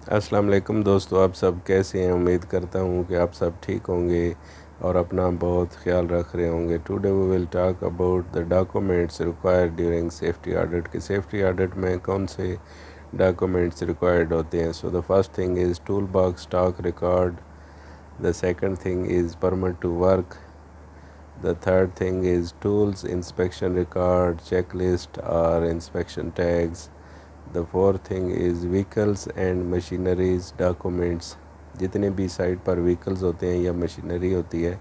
السلام علیکم دوستو، آپ سب کیسے ہیں؟ امید کرتا ہوں کہ آپ سب ٹھیک ہوں گے اور اپنا بہت خیال رکھ رہے ہوں گے۔ Today we will talk about the documents required during safety audit کہ سیفٹی آڈٹ میں کون سے ڈاکومنٹس ریکوائرڈ ہوتے ہیں۔ So the first thing is tool box stock record, the second thing is permit to work, the third thing is tools inspection record, checklist or inspection tags. The fourth thing is vehicles and machineries documents. جتنے بھی site پر vehicles ہوتے ہیں یا machinery ہوتی ہے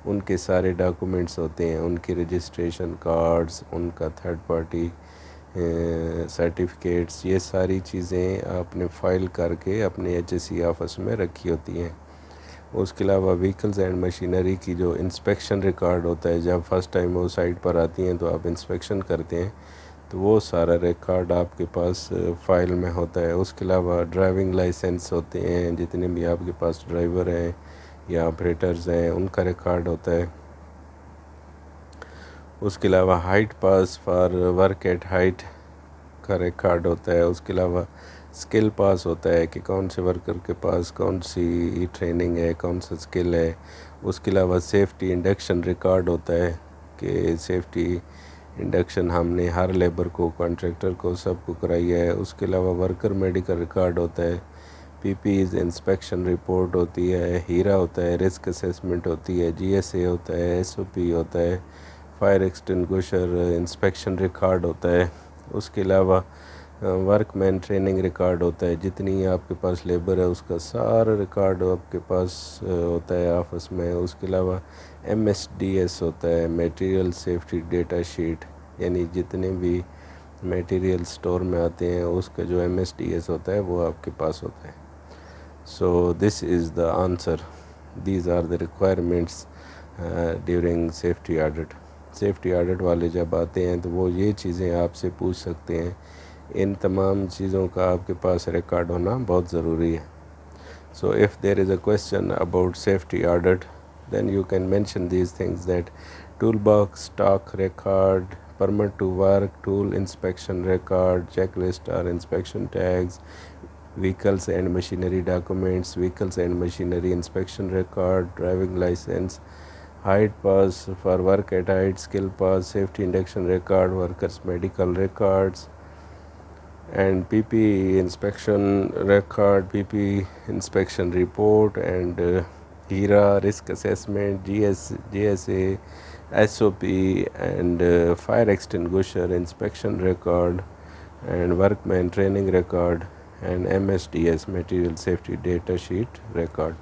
ان کے سارے documents ہوتے ہیں، ان کی رجسٹریشن کارڈز، ان کا تھرڈ پارٹی سرٹیفکیٹس، یہ ساری چیزیں آپ نے فائل کر کے اپنے ایچ ایس سی آفس میں رکھی ہوتی ہیں۔ اس کے علاوہ وہیکلز اینڈ مشینری کی جو انسپیکشن ریکارڈ ہوتا ہے، جب فرسٹ ٹائم وہ سائٹ پر آتی ہیں تو آپ انسپیکشن کرتے ہیں تو وہ سارا ریکارڈ آپ کے پاس فائل میں ہوتا ہے۔ اس کے علاوہ ڈرائیونگ لائسنس ہوتے ہیں، جتنے بھی آپ کے پاس ڈرائیور ہیں یا آپریٹرز ہیں ان کا ریکارڈ ہوتا ہے۔ اس کے علاوہ height pass for work at height کا ریکارڈ ہوتا ہے۔ اس کے علاوہ اسکل پاس ہوتا ہے کہ کون سے ورکر کے پاس کون سی ٹریننگ ہے، کون سا اسکل ہے۔ اس کے علاوہ سیفٹی انڈکشن ریکارڈ ہوتا ہے کہ سیفٹی انڈکشن ہم نے ہر لیبر کو، کانٹریکٹر کو، سب کو کرائی ہے۔ اس کے علاوہ ورکر میڈیکل ریکارڈ ہوتا ہے، پی پی ایز انسپیکشن رپورٹ ہوتی ہے، ہیرا ہوتا ہے، رسک اسیسمنٹ ہوتی ہے، جی ایس اے ہوتا ہے، ایس او پی ہوتا ہے، فائر ایکسٹنگوشر انسپیکشن ریکارڈ ہوتا ہے۔ اس کے علاوہ ورک مین ٹریننگ ریکارڈ ہوتا ہے، جتنی آپ کے پاس لیبر ہے اس کا سارا ریکارڈ آپ کے پاس ہوتا ہے آفس میں۔ اس کے علاوہ ایم ایس ڈی ایس ہوتا ہے، میٹیریل سیفٹی ڈیٹا شیٹ، یعنی جتنے بھی میٹیریل سٹور میں آتے ہیں اس کا جو ایم ایس ڈی ایس ہوتا ہے وہ آپ کے پاس ہوتا ہے۔ So this is the answer, these are the requirements during safety audit. Safety audit والے جب آتے ہیں تو وہ یہ چیزیں آپ سے پوچھ سکتے ہیں، ان تمام چیزوں کا آپ کے پاس ریکارڈ ہونا بہت ضروری ہے۔ سو if there is a question about safety audit, then you can mention these things that toolbox, stock record, permit to work, tool inspection record, checklist or inspection tags, vehicles and machinery documents, vehicles and machinery inspection record, driving license, height pass for work at height, skill pass, safety induction record, workers medical records, and PP inspection record, PP inspection report, and HERA risk assessment, GSA, SOP, and fire extinguisher inspection record, and workman training record, and MSDS material safety data sheet record.